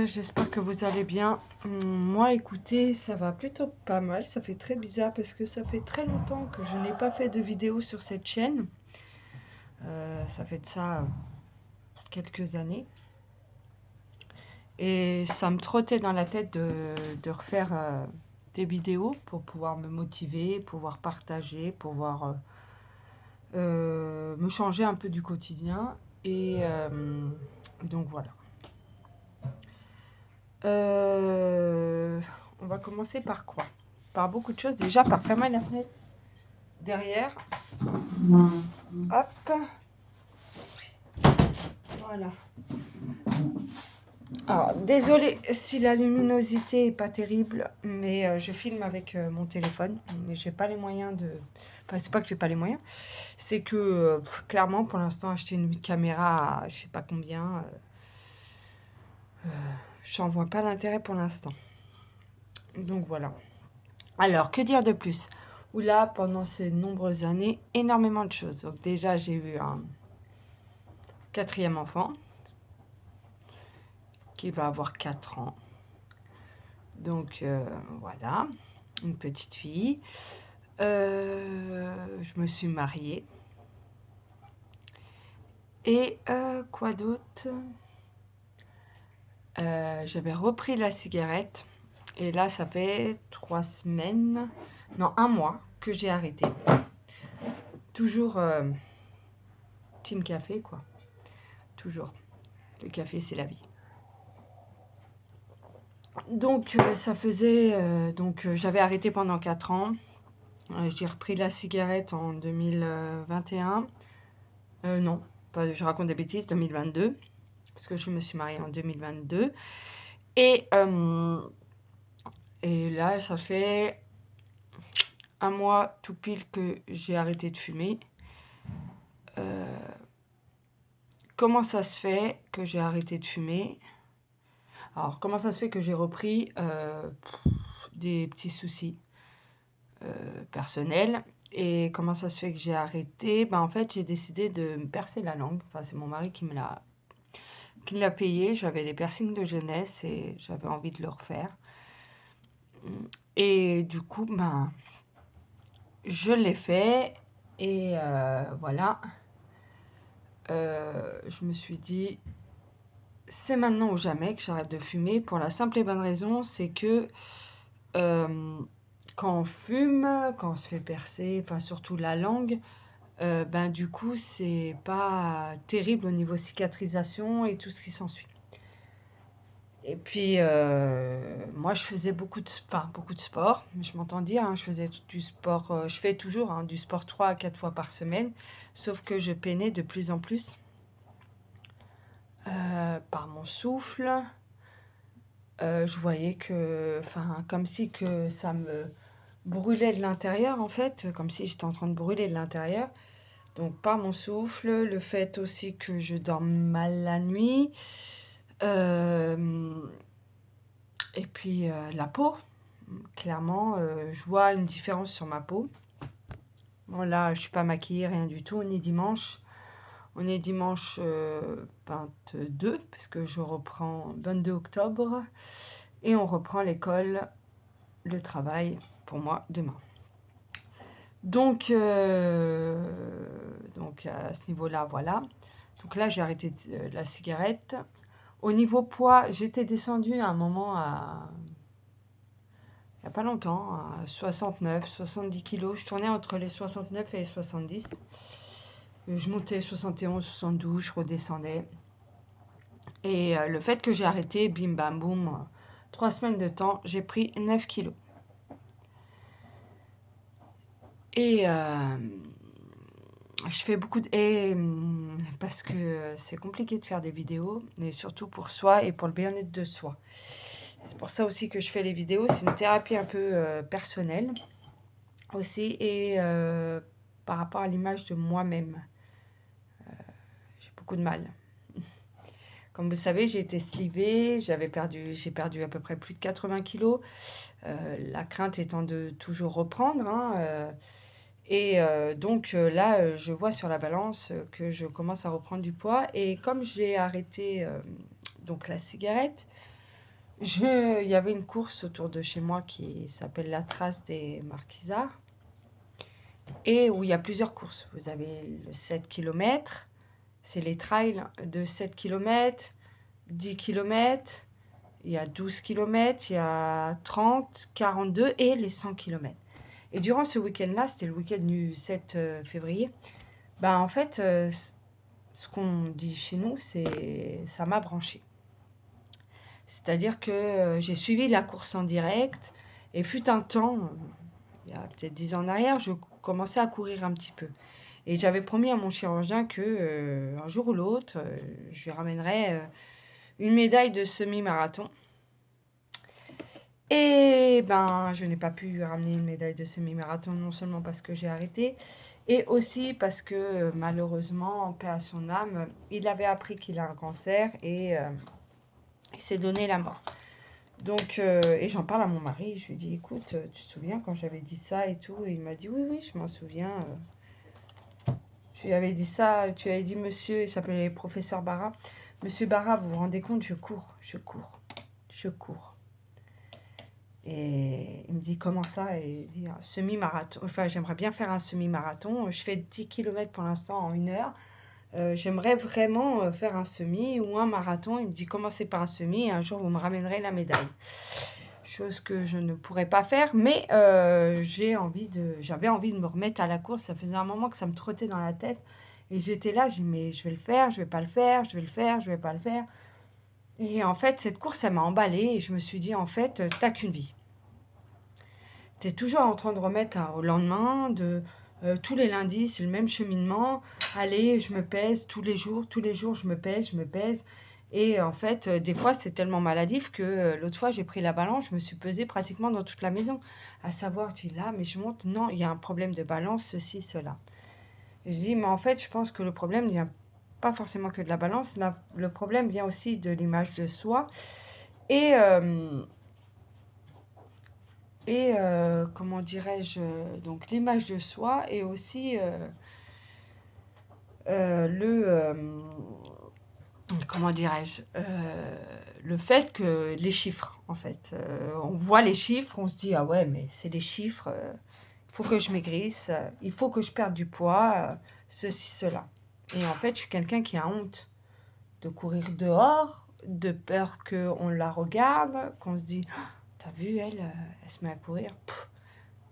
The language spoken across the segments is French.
j'espère que vous allez bien. Moi, écoutez, ça va plutôt pas mal. Ça fait très bizarre parce que ça fait très longtemps que je n'ai pas fait de vidéo sur cette chaîne. Ça fait de ça quelques années. Et ça me trottait dans la tête de refaire des vidéos pour pouvoir me motiver, pouvoir partager, pouvoir me changer un peu du quotidien. Et donc voilà. On va commencer par quoi? Par beaucoup de choses. Déjà, par fermer la fenêtre derrière. Hop. Voilà. Alors, désolée si la luminosité est pas terrible, mais je filme avec mon téléphone. Mais j'ai pas les moyens de... Enfin, c'est pas que j'ai pas les moyens. C'est que, clairement, pour l'instant, acheter une caméra à je sais pas combien... j'en vois pas l'intérêt pour l'instant. Donc, voilà. Alors, que dire de plus? Oula, pendant ces nombreuses années, énormément de choses. Donc déjà, j'ai eu un quatrième enfant qui va avoir 4 ans. Donc voilà, une petite fille. Je me suis mariée. Et quoi d'autre? J'avais repris la cigarette. Et là, ça fait 3 semaines, non, 1 mois que j'ai arrêté. Toujours team café, quoi. Toujours. Le café, c'est la vie. Donc, ça faisait... j'avais arrêté pendant 4 ans. J'ai repris la cigarette en 2021. Non, pas, je raconte des bêtises, 2022. Parce que je me suis mariée en 2022. Et là, ça fait 1 mois tout pile que j'ai arrêté de fumer. Comment ça se fait que j'ai arrêté de fumer? Alors, comment ça se fait que j'ai repris des petits soucis personnels? Et comment ça se fait que j'ai arrêté? Ben, en fait, j'ai décidé de me percer la langue. Enfin, c'est mon mari qui l'a payé. J'avais des piercings de jeunesse et j'avais envie de le refaire. Et du coup, ben, je l'ai fait. Et voilà. Je me suis dit, c'est maintenant ou jamais que j'arrête de fumer. Pour la simple et bonne raison, c'est que quand on fume, quand on se fait percer, enfin surtout la langue, ben du coup, c'est pas terrible au niveau cicatrisation et tout ce qui s'ensuit. Et puis, moi, je faisais beaucoup de sport. Je m'entends dire, hein, je faisais du sport, je fais toujours hein, du sport 3 à 4 fois par semaine, sauf que je peinais de plus en plus par mon souffle. Je voyais que, enfin, comme si que ça me brûlait de l'intérieur, en fait, comme si j'étais en train de brûler de l'intérieur. Donc, par mon souffle, le fait aussi que je dorme mal la nuit, et puis la peau. Clairement, je vois une différence sur ma peau. Bon, là, je suis pas maquillée, rien du tout. On est dimanche. On est dimanche 22, parce que je reprends 22 octobre. Et on reprend l'école, le travail, pour moi, demain. Donc à ce niveau-là, voilà. Donc là, j'ai arrêté la cigarette. Au niveau poids, j'étais descendue à un moment il n'y a pas longtemps, à 69, 70 kilos. Je tournais entre les 69 et les 70. Je montais 71, 72, je redescendais. Et le fait que j'ai arrêté, bim bam boum, 3 semaines de temps, j'ai pris 9 kilos. Et je fais beaucoup de... parce que c'est compliqué de faire des vidéos, mais surtout pour soi et pour le bien-être de soi. C'est pour ça aussi que je fais les vidéos. C'est une thérapie un peu personnelle aussi. Et par rapport à l'image de moi-même, j'ai beaucoup de mal. Comme vous savez, j'ai été slivée, j'ai perdu à peu près plus de 80 kilos. La crainte étant de toujours reprendre. Hein, donc là, je vois sur la balance que je commence à reprendre du poids. Et comme j'ai arrêté donc la cigarette, Il y avait une course autour de chez moi qui s'appelle la Trace des Marquisards et où il y a plusieurs courses. Vous avez le 7 km, c'est les trails de 7 km, 10 km, il y a 12 km, il y a 30, 42 et les 100 km. Et durant ce week-end-là, c'était le week-end du 7 février, en fait, ce qu'on dit chez nous, c'est ça m'a branché. C'est-à-dire que j'ai suivi la course en direct et fut un temps, il y a peut-être 10 ans en arrière, je commençais à courir un petit peu. Et j'avais promis à mon chirurgien que un jour ou l'autre, je lui ramènerais une médaille de semi-marathon. Et je n'ai pas pu lui ramener une médaille de semi-marathon, non seulement parce que j'ai arrêté, et aussi parce que malheureusement, en paix à son âme, il avait appris qu'il a un cancer et il s'est donné la mort. Donc, et j'en parle à mon mari, je lui dis, écoute, tu te souviens quand j'avais dit ça et tout? Et il m'a dit, oui, oui, je m'en souviens. Je lui avais dit ça, tu avais dit, monsieur, il s'appelait professeur Barra. Monsieur Barra, vous vous rendez compte, je cours, je cours, je cours. Et il me dit, comment ça? Et il dit, un semi-marathon, enfin, j'aimerais bien faire un semi-marathon. Je fais 10 km pour l'instant en 1 heure. J'aimerais vraiment faire un semi ou un marathon. Il me dit, commencez par un semi et un jour, vous me ramènerez la médaille. Chose que je ne pourrais pas faire, mais j'avais envie de me remettre à la course. Ça faisait un moment que ça me trottait dans la tête. Et j'étais là, j'ai dit, mais je vais le faire, je vais pas le faire, je vais le faire, je vais pas le faire. Et en fait, cette course, elle m'a emballée et je me suis dit, en fait, t'as qu'une vie. T'es toujours en train de remettre au lendemain, tous les lundis, c'est le même cheminement. Allez, je me pèse tous les jours, je me pèse, je me pèse. Et en fait, des fois, c'est tellement maladif que l'autre fois, j'ai pris la balance, je me suis pesée pratiquement dans toute la maison. À savoir, je dis là, mais je monte, non, il y a un problème de balance, ceci, cela. Et je dis, mais en fait, je pense que le problème ne vient pas forcément que de la balance, le problème vient aussi de l'image de soi. Et, comment dirais-je, donc l'image de soi et aussi comment dirais-je, le fait que les chiffres, en fait, on voit les chiffres, on se dit, ah ouais, mais c'est les chiffres, il faut que je maigrisse, il faut que je perde du poids, ceci, cela. Et en fait, je suis quelqu'un qui a honte de courir dehors, de peur qu'on la regarde, qu'on se dit, ah, t'as vu, elle se met à courir,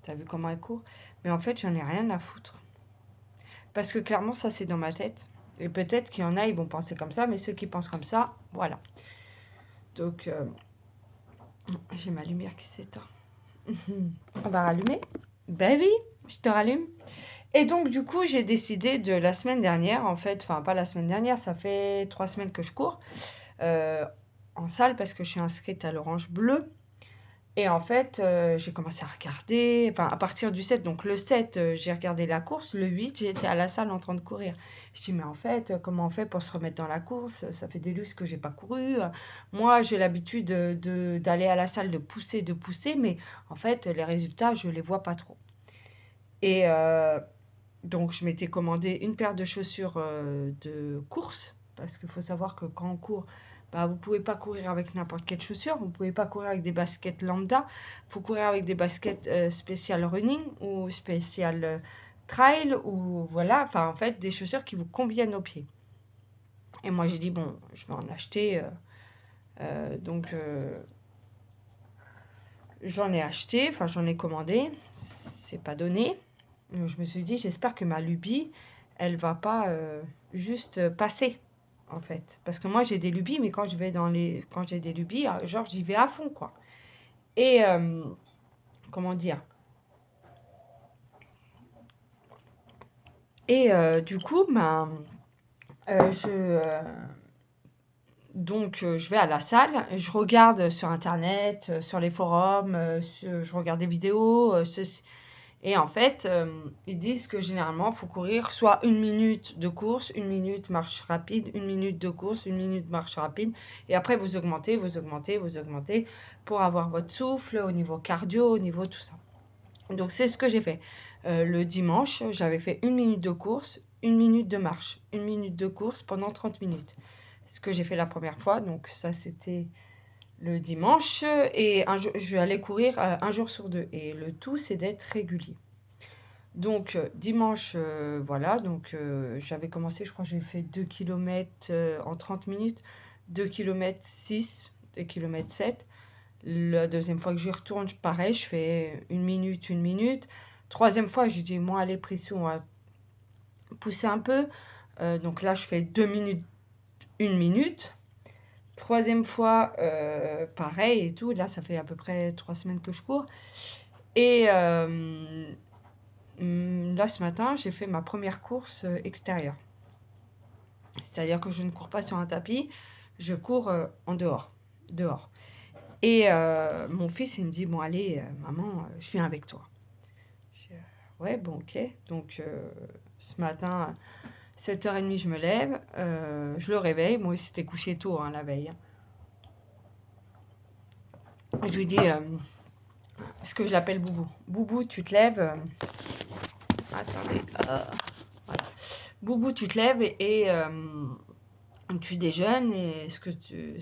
t'as vu comment elle court? Mais en fait, j'en ai rien à foutre. Parce que clairement, ça, c'est dans ma tête. Et peut-être qu'il y en a, ils vont penser comme ça, mais ceux qui pensent comme ça, voilà. Donc, j'ai ma lumière qui s'éteint. On va rallumer? Ben oui, je te rallume. Et donc, du coup, j'ai décidé de la semaine dernière, en fait, enfin, pas la semaine dernière, ça fait 3 semaines que je cours en salle parce que je suis inscrite à l'Orange Bleu. Et en fait, j'ai commencé à regarder, enfin, à partir du 7, donc le 7, j'ai regardé la course, le 8, j'étais à la salle en train de courir. Je dis, mais en fait, comment on fait pour se remettre dans la course? Ça fait des lustres que j'ai pas couru. Moi, j'ai l'habitude d'aller à la salle, de pousser, mais en fait, les résultats, je les vois pas trop. Et donc, je m'étais commandé une paire de chaussures de course, parce qu'il faut savoir que quand on court, vous ne pouvez pas courir avec n'importe quelle chaussure, vous ne pouvez pas courir avec des baskets lambda, il faut courir avec des baskets spéciales running ou spéciales trail, ou voilà, enfin en fait des chaussures qui vous conviennent aux pieds. Et moi j'ai dit, bon, je vais en acheter, donc j'en ai acheté, enfin j'en ai commandé, c'est pas donné. Je me suis dit, j'espère que ma lubie, elle va pas juste passer, en fait. Parce que moi, j'ai des lubies, mais quand j'ai des lubies, genre, j'y vais à fond, quoi. Et, comment dire? Et du coup, je vais à la salle, je regarde sur Internet, sur les forums, je regarde des vidéos, et en fait, ils disent que généralement, il faut courir soit 1 minute de course, 1 minute marche rapide, 1 minute de course, 1 minute marche rapide. Et après, vous augmentez, vous augmentez, vous augmentez pour avoir votre souffle au niveau cardio, au niveau tout ça. Donc, c'est ce que j'ai fait. Le dimanche, j'avais fait 1 minute de course, 1 minute de marche, 1 minute de course pendant 30 minutes. Ce que j'ai fait la première fois. Donc, ça, c'était le dimanche et je vais aller courir un jour sur deux. Et le tout, c'est d'être régulier. Donc, dimanche, voilà, donc j'avais commencé, je crois que j'ai fait 2 km en 30 minutes, 2 km 6, 2 km 7. La deuxième fois que j'y retourne, pareil, je fais une minute, une minute. Troisième fois, j'ai dit, moi, allez, pression, on va pousser un peu. Donc là, je fais 2 minutes, une minute. Troisième fois, pareil et tout. Là, ça fait à peu près 3 semaines que je cours. Et là, ce matin, j'ai fait ma première course extérieure. C'est-à-dire que je ne cours pas sur un tapis, je cours en dehors. Dehors. Et mon fils, il me dit, bon, allez, maman, je viens avec toi. Je dis, ouais, bon, ok. Donc, ce matin, 7h30, je me lève, je le réveille. Moi, il s'était couché tôt hein, la veille. Je lui dis, ce que je l'appelle Boubou. Boubou, tu te lèves. Attendez. Voilà. Boubou, tu te lèves et tu déjeunes. Et est-ce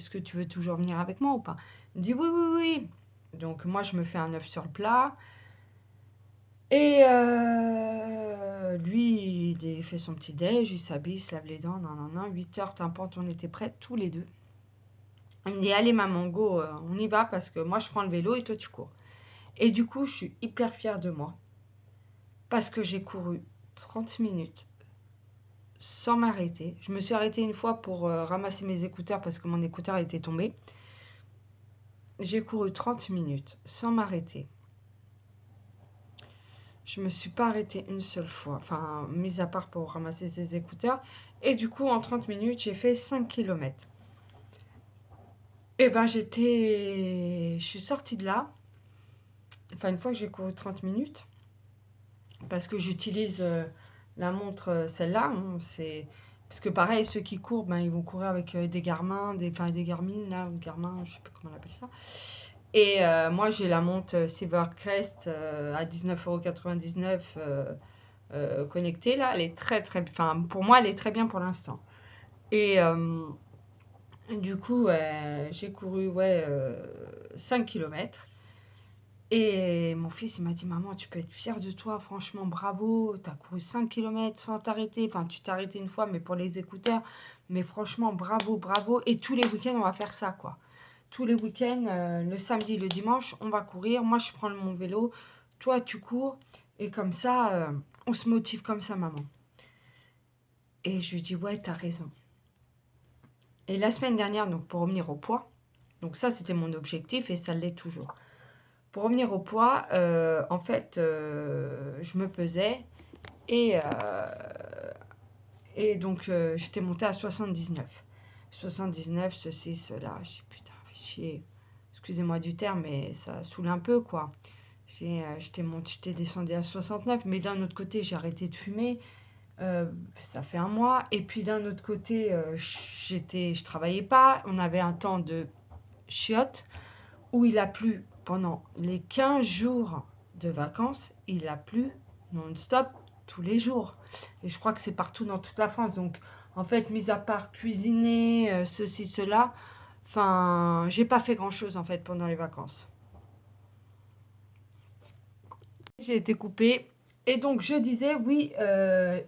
que tu veux toujours venir avec moi ou pas? Il me dit oui, oui, oui. Donc, moi, je me fais un œuf sur le plat. Et lui, il fait son petit déj, il s'habille, il se lave les dents, non, non, non. 8h, t'importe, on était prêts tous les deux. Il me dit, allez maman, go, on y va parce que moi je prends le vélo et toi tu cours. Et du coup, je suis hyper fière de moi parce que j'ai couru 30 minutes sans m'arrêter. Je me suis arrêtée une fois pour ramasser mes écouteurs parce que mon écouteur était tombé. J'ai couru 30 minutes sans m'arrêter. Je me suis pas arrêtée une seule fois, enfin, mis à part pour ramasser ses écouteurs. Et du coup, en 30 minutes, j'ai fait 5 km. Et ben, je suis sortie de là, enfin, une fois que j'ai couru 30 minutes, parce que j'utilise la montre, celle-là, hein, c'est... Parce que pareil, ceux qui courent, ben, ils vont courir avec des Garmin, des Garmin, là, ou Garmin, je sais pas comment on appelle ça. Et moi, j'ai la montre Silvercrest à 19,99 € connectée, là. Elle est très, très... Enfin, pour moi, elle est très bien pour l'instant. Et du coup, j'ai couru, ouais, 5 km. Et mon fils, il m'a dit, maman, tu peux être fière de toi, franchement, bravo, t'as couru 5 km sans t'arrêter. Enfin, tu t'es arrêté une fois, mais pour les écouteurs. Mais franchement, bravo, bravo. Et tous les week-ends, on va faire ça, quoi. Tous les week-ends, le samedi, le dimanche, on va courir. Moi, je prends mon vélo. Toi, tu cours. Et comme ça, on se motive comme ça, maman. Et je lui dis, ouais, t'as raison. Et la semaine dernière, donc pour revenir au poids, donc ça, c'était mon objectif et ça l'est toujours. Pour revenir au poids, en fait, je me pesais et, donc j'étais montée à 79. 79, ceci, cela. Je dis putain, fais chier. Excusez-moi du terme, mais ça saoule un peu quoi. J'étais descendue à 69, mais d'un autre côté, j'ai arrêté de fumer. Ça fait un mois. Et puis d'un autre côté, je travaillais pas. On avait un temps de chiottes où il a plu pendant les 15 jours de vacances, il a plu non-stop tous les jours. Et je crois que c'est partout dans toute la France. Donc, en fait, mis à part cuisiner, ceci, cela, enfin, j'ai pas fait grand-chose, en fait, pendant les vacances. J'ai été coupée. Et donc, je disais, oui,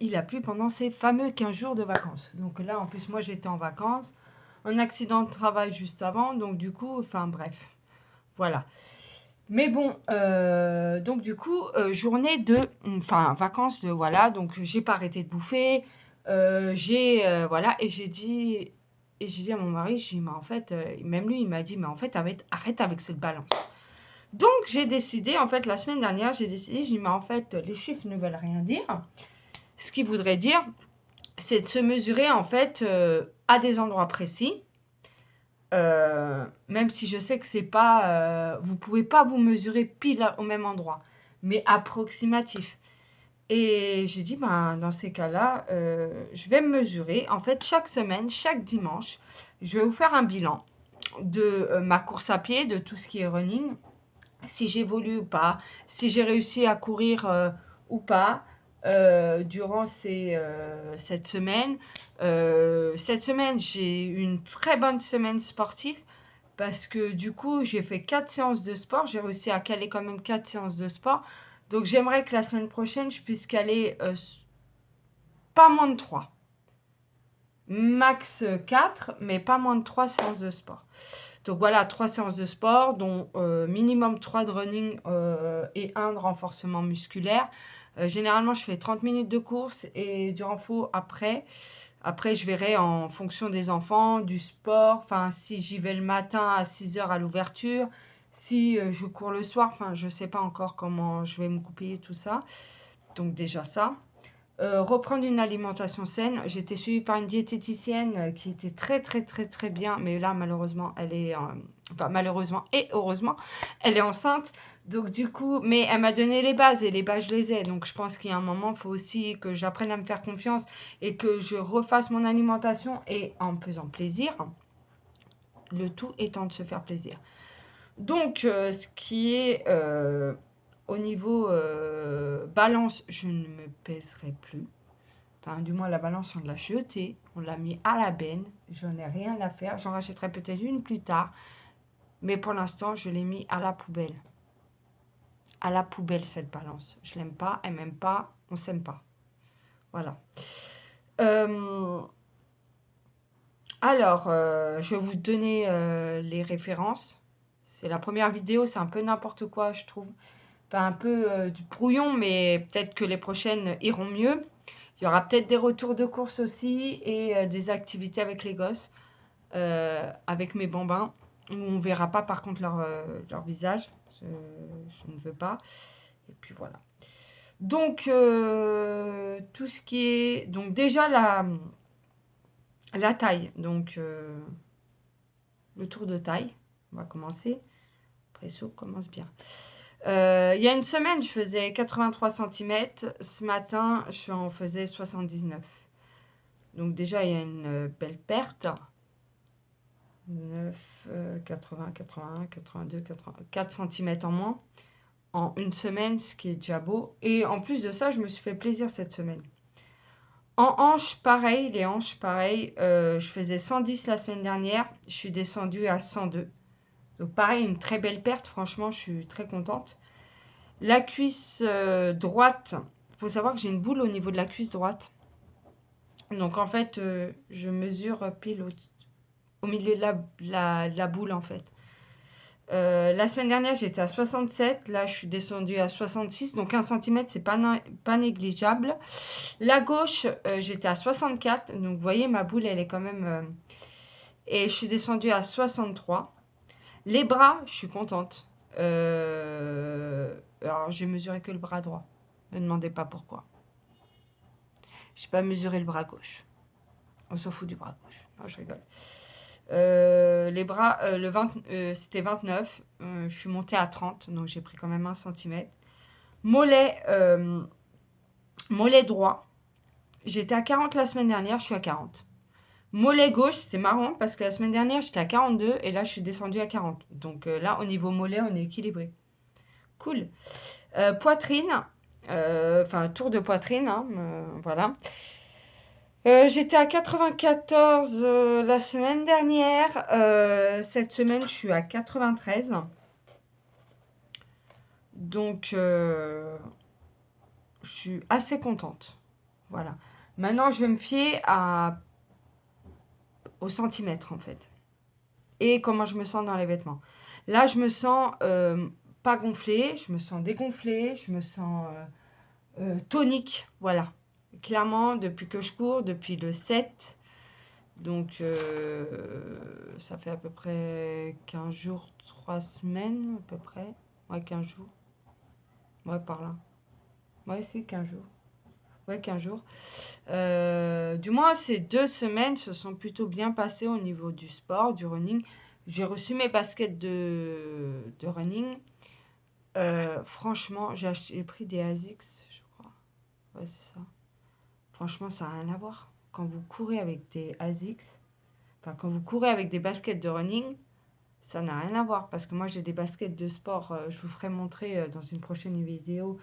il a plu pendant ces fameux 15 jours de vacances. Donc là, en plus, moi, j'étais en vacances. Un accident de travail juste avant. Donc, du coup, enfin, bref. Voilà. Mais bon, donc du coup, journée de, enfin, vacances, voilà, donc j'ai pas arrêté de bouffer, voilà, et j'ai dit à mon mari, j'ai dit, mais en fait, même lui, il m'a dit, mais en fait, arrête avec cette balance. Donc, j'ai décidé, en fait, la semaine dernière, j'ai décidé, j'ai dit, mais en fait, les chiffres ne veulent rien dire. Ce qui voudrait dire, c'est de se mesurer, en fait, à des endroits précis. Même si je sais que c'est pas, vous pouvez pas vous mesurer pile au même endroit, mais approximatif. Et j'ai dit, ben, dans ces cas-là, je vais me mesurer. En fait, chaque semaine, chaque dimanche, je vais vous faire un bilan de ma course à pied, de tout ce qui est running, si j'évolue ou pas, si j'ai réussi à courir ou pas durant cette semaine. Cette semaine, j'ai eu une très bonne semaine sportive parce que du coup, j'ai fait 4 séances de sport. J'ai réussi à caler quand même 4 séances de sport. Donc, j'aimerais que la semaine prochaine, je puisse caler pas moins de 3. Max 4, mais pas moins de 3 séances de sport. Donc voilà, 3 séances de sport, dont minimum 3 de running et 1 de renforcement musculaire. Généralement, je fais 30 minutes de course et du renfort après. Après, je verrai en fonction des enfants, du sport, enfin, si j'y vais le matin à 6 heures à l'ouverture, si je cours le soir, enfin, je ne sais pas encore comment je vais me couper tout ça. Donc déjà ça. Reprendre une alimentation saine. J'ai été suivie par une diététicienne qui était très très très très bien, mais là malheureusement elle est, enfin malheureusement et heureusement, elle est enceinte. Donc du coup, mais elle m'a donné les bases et les bases je les ai. Donc je pense qu'il y a un moment, il faut aussi que j'apprenne à me faire confiance et que je refasse mon alimentation et en me faisant plaisir. Le tout étant de se faire plaisir. Donc ce qui est au niveau balance, je ne me pèserai plus. Enfin, du moins, la balance, on l'a jetée. On l'a mis à la benne. J'en ai rien à faire. J'en rachèterai peut-être une plus tard. Mais pour l'instant, je l'ai mis à la poubelle. À la poubelle, cette balance. Je l'aime pas. Elle m'aime pas. On s'aime pas. Voilà. Alors, je vais vous donner les références. C'est la première vidéo. C'est un peu n'importe quoi, je trouve. Enfin, un peu du brouillon, mais peut-être que les prochaines iront mieux. Il y aura peut-être des retours de course aussi et des activités avec les gosses, avec mes bambins, où on ne verra pas par contre leur visage. Je ne veux pas. Et puis voilà. Donc, tout ce qui est... Donc déjà, la taille. Donc, le tour de taille. On va commencer. Presso commence bien. Il y a une semaine, je faisais 83 cm. Ce matin, je en faisais 79. Donc déjà, il y a une belle perte. 9, 80, 81, 82, 80, 4 cm en moins en une semaine, ce qui est déjà beau. Et en plus de ça, je me suis fait plaisir cette semaine. En hanches, pareil, les hanches, pareil. Je faisais 110 la semaine dernière. Je suis descendue à 102. Donc pareil, une très belle perte. Franchement, je suis très contente. La cuisse droite, il faut savoir que j'ai une boule au niveau de la cuisse droite. Donc en fait, je mesure pile au milieu de la boule en fait. La semaine dernière, j'étais à 67. Là, je suis descendue à 66. Donc 1 cm, c'est pas négligeable. La gauche, j'étais à 64. Donc vous voyez, ma boule, elle est quand même... et je suis descendue à 63. Les bras, je suis contente. Alors, j'ai mesuré que le bras droit. Ne me demandez pas pourquoi. Je n'ai pas mesuré le bras gauche. On s'en fout du bras gauche. Non, je rigole. Les bras, c'était 29. Je suis montée à 30, donc j'ai pris quand même 1 cm. Mollet, mollet droit. J'étais à 40 la semaine dernière, je suis à 40. Mollet gauche, c'était marrant parce que la semaine dernière, j'étais à 42 et là, je suis descendue à 40. Donc là, au niveau mollet, on est équilibré. Cool. Poitrine, enfin, tour de poitrine, hein, voilà. J'étais à 94 la semaine dernière. Cette semaine, je suis à 93. Donc, je suis assez contente. Voilà. Maintenant, je vais me fier au centimètre, en fait. Et comment je me sens dans les vêtements. Là, je me sens pas gonflée. Je me sens dégonflée. Je me sens tonique. Voilà. Clairement, depuis que je cours, depuis le 7... Donc, ça fait à peu près 15 jours, 3 semaines, à peu près. Ouais, 15 jours. Ouais, par là. Ouais, c'est 15 jours. Ouais, 15 jours. Du moins, ces 2 semaines se sont plutôt bien passées au niveau du sport, du running. J'ai reçu mes baskets de running. Franchement, j'ai pris des ASICS, je crois. Ouais, c'est ça. Franchement, ça n'a rien à voir. Quand vous courez avec des ASICS, enfin, quand vous courez avec des baskets de running, ça n'a rien à voir. Parce que moi, j'ai des baskets de sport. Je vous ferai montrer dans une prochaine vidéo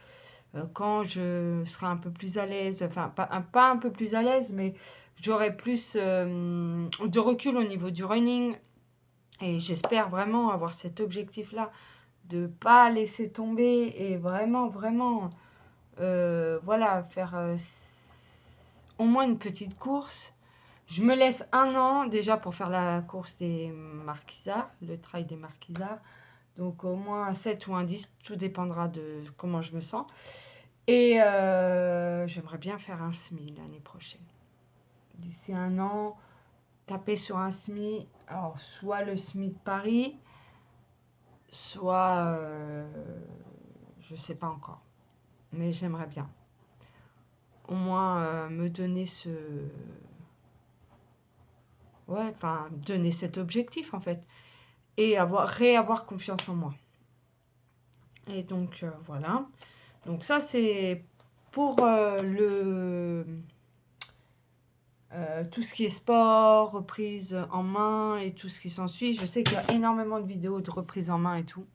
quand je serai un peu plus à l'aise. Enfin, pas un peu plus à l'aise, mais j'aurai plus de recul au niveau du running. Et j'espère vraiment avoir cet objectif-là, de ne pas laisser tomber et vraiment, vraiment, voilà, faire au moins une petite course. Je me laisse 1 an déjà pour faire la course des marquisards, le trail des marquisards. Donc au moins un 7 ou un 10, tout dépendra de comment je me sens. Et j'aimerais bien faire un SMI l'année prochaine. D'ici 1 an, taper sur un SMI, alors soit le SMI de Paris, soit je sais pas encore. Mais j'aimerais bien. Au moins me donner ce... Ouais, enfin, donner cet objectif en fait. Et réavoir confiance en moi. Et donc voilà. Donc ça c'est pour tout ce qui est sport, reprise en main et tout ce qui s'ensuit. Je sais qu'il y a énormément de vidéos de reprise en main et tout.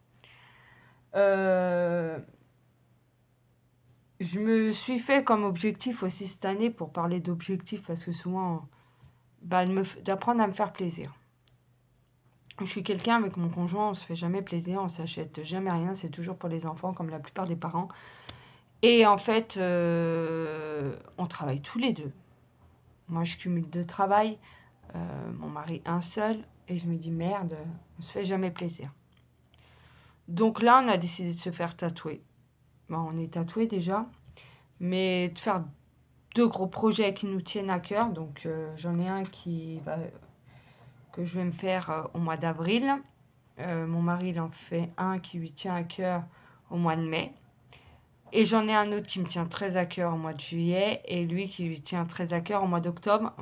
Je me suis fait comme objectif aussi cette année, pour parler d'objectifs, parce que souvent, bah, d'apprendre à me faire plaisir. Je suis quelqu'un, avec mon conjoint, on se fait jamais plaisir, on s'achète jamais rien, c'est toujours pour les enfants, comme la plupart des parents. Et en fait, on travaille tous les deux. Moi, je cumule 2 travails, mon mari un seul, et je me dis merde, on se fait jamais plaisir. Donc là, on a décidé de se faire tatouer. Bon, on est tatoué déjà, mais de faire 2 gros projets qui nous tiennent à cœur. Donc j'en ai un que je vais me faire au mois d'avril. Mon mari, il en fait un qui lui tient à cœur au mois de mai. Et j'en ai un autre qui me tient très à cœur au mois de juillet, et lui qui lui tient très à cœur au mois d'octobre.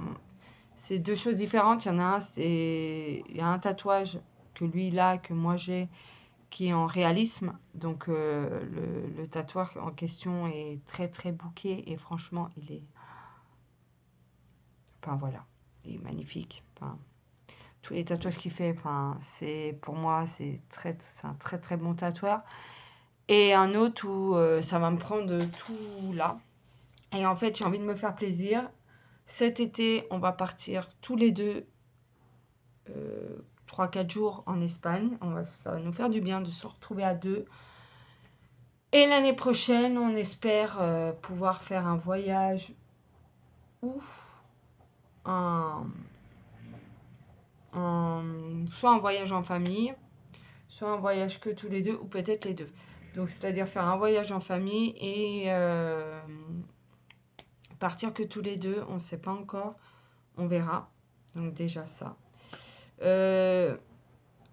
C'est 2 choses différentes. Il y a un tatouage que lui il a, que moi j'ai, qui est en réalisme. Donc le tatouage en question est très très bouquet, et franchement il est... Enfin voilà, il est magnifique. Enfin, tous les tatouages qu'il fait, enfin, pour moi c'est un très très bon tatoueur. Et un autre où ça va me prendre tout là. Et en fait j'ai envie de me faire plaisir. Cet été on va partir tous les deux 3-4 jours en Espagne. Ça va nous faire du bien de se retrouver à deux. Et l'année prochaine, on espère pouvoir faire un voyage ou soit un voyage en famille, soit un voyage que tous les deux, ou peut-être les deux. Donc, c'est-à-dire faire un voyage en famille et partir que tous les deux. On ne sait pas encore, on verra. Donc déjà ça.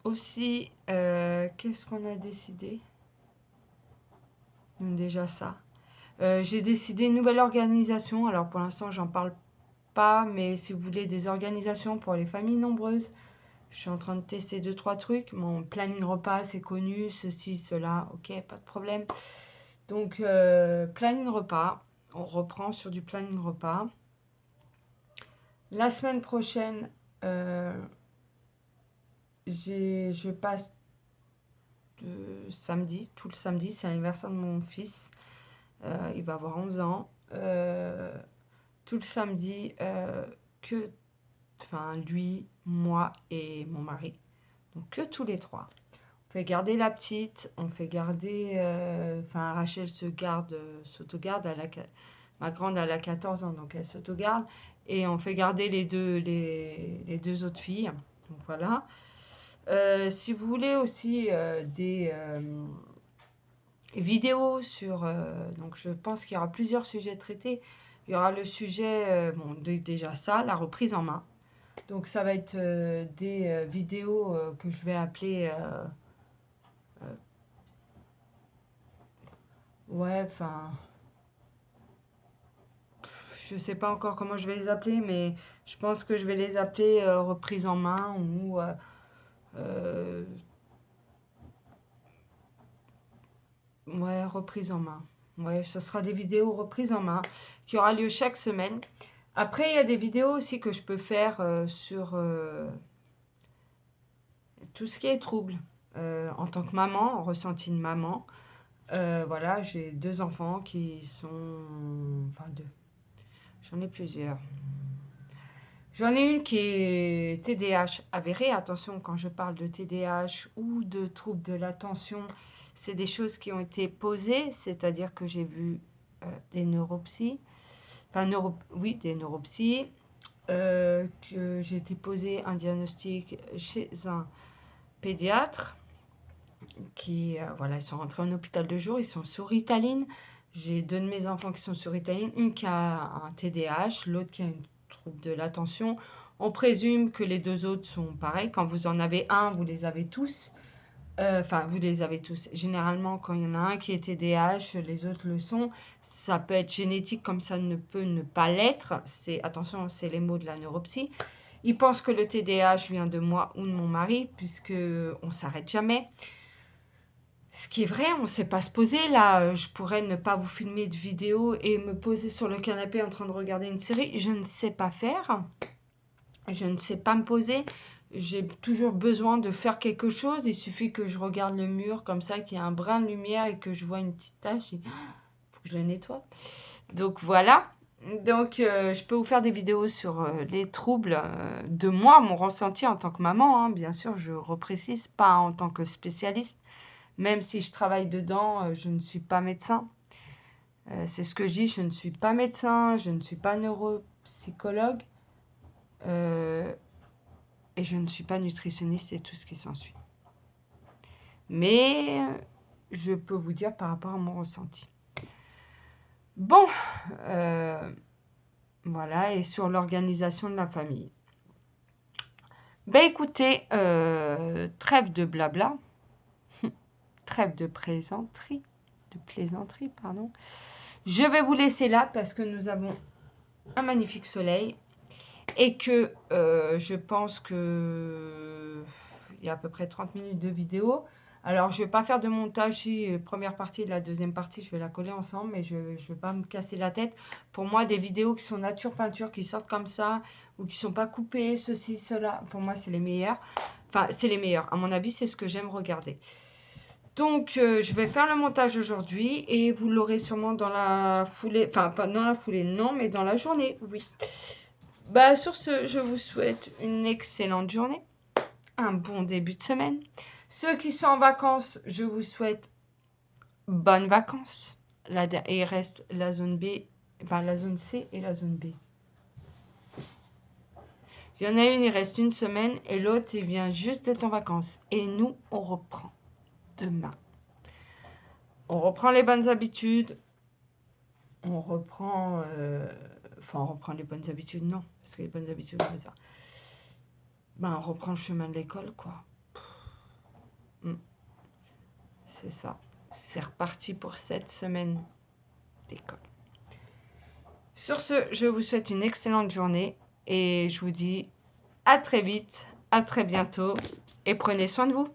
Aussi, qu'est-ce qu'on a décidé? Déjà ça. J'ai décidé une nouvelle organisation. Alors pour l'instant, j'en parle pas, mais si vous voulez des organisations pour les familles nombreuses, je suis en train de tester 2-3 trucs. Mon planning repas, c'est connu, ceci, cela, ok, pas de problème. Donc, planning repas, on reprend sur du planning repas. La semaine prochaine, je passe de samedi, tout le samedi, c'est l'anniversaire de mon fils. Il va avoir 11 ans. Tout le samedi, lui, moi et mon mari. Donc que tous les trois. On fait garder la petite, on fait garder... Rachel s'autogarde. Ma grande, elle a 14 ans, donc elle s'autogarde. Et on fait garder les deux autres filles. Donc voilà. Si vous voulez aussi des vidéos sur... donc je pense qu'il y aura plusieurs sujets traités. Il y aura le sujet, déjà ça, la reprise en main. Donc ça va être des vidéos que je vais appeler... ouais, enfin... Je sais pas encore comment je vais les appeler, mais je pense que je vais les appeler reprise en main ou... ouais, reprise en main. Ouais, ce sera des vidéos reprises en main qui aura lieu chaque semaine. Après, il y a des vidéos aussi que je peux faire sur tout ce qui est trouble. En tant que maman, en ressenti de maman. Voilà, j'ai 2 enfants qui sont... Enfin, 2. J'en ai plusieurs. J'en ai une qui est TDAH avérée. Attention, quand je parle de TDAH ou de troubles de l'attention, c'est des choses qui ont été posées, c'est-à-dire que j'ai vu des neuropsies, enfin, oui, des neuropsies, que j'ai été posé un diagnostic chez un pédiatre, qui, voilà, ils sont rentrés en hôpital de jour, ils sont sur Ritaline. J'ai deux de mes enfants qui sont sur Ritaline, une qui a un TDAH, l'autre qui a un trouble de l'attention. On présume que les deux autres sont pareils. Quand vous en avez un, vous les avez tous. Enfin, vous les avez tous. Généralement, quand il y en a un qui est TDAH, les autres le sont. Ça peut être génétique comme ça ne peut ne pas l'être. Attention, c'est les mots de la neuropsie. Ils pensent que le TDAH vient de moi ou de mon mari, puisque on s'arrête jamais. Ce qui est vrai, on ne sait pas se poser. Là, je pourrais ne pas vous filmer de vidéo et me poser sur le canapé en train de regarder une série. Je ne sais pas faire. Je ne sais pas me poser. J'ai toujours besoin de faire quelque chose. Il suffit que je regarde le mur comme ça, qu'il y a un brin de lumière et que je vois une petite tache. Il faut que je le nettoie. Donc voilà. Donc je peux vous faire des vidéos sur les troubles de moi, mon ressenti en tant que maman. Hein. Bien sûr, je reprécise, pas en tant que spécialiste. Même si je travaille dedans, je ne suis pas médecin. C'est ce que je dis, je ne suis pas médecin, je ne suis pas neuropsychologue. Et je ne suis pas nutritionniste et tout ce qui s'ensuit. Mais je peux vous dire par rapport à mon ressenti. Bon, voilà, et sur l'organisation de la famille. Ben écoutez, trêve de blabla, trêve de plaisanterie, pardon. Je vais vous laisser là parce que nous avons un magnifique soleil et que je pense que il y a à peu près 30 minutes de vidéo. Alors, je ne vais pas faire de montage si première partie et la deuxième partie, je vais la coller ensemble, mais je ne vais pas me casser la tête. Pour moi, des vidéos qui sont nature peinture, qui sortent comme ça, ou qui ne sont pas coupées, ceci, cela, pour moi, c'est les meilleurs. Enfin, c'est les meilleurs. À mon avis, c'est ce que j'aime regarder. Donc, je vais faire le montage aujourd'hui et vous l'aurez sûrement dans la foulée. Enfin, pas dans la foulée, non, mais dans la journée, oui. Bah, sur ce, je vous souhaite une excellente journée, un bon début de semaine. Ceux qui sont en vacances, je vous souhaite bonnes vacances. Et il reste la zone B, enfin la zone C et la zone B. Il y en a une, il reste une semaine et l'autre, il vient juste d'être en vacances. Et nous, on reprend demain. On reprend les bonnes habitudes. On reprend... Enfin, on reprend les bonnes habitudes, non. Parce que les bonnes habitudes, c'est ça. Ben, on reprend le chemin de l'école, quoi. C'est ça. C'est reparti pour cette semaine d'école. Sur ce, je vous souhaite une excellente journée et je vous dis à très vite, à très bientôt et prenez soin de vous.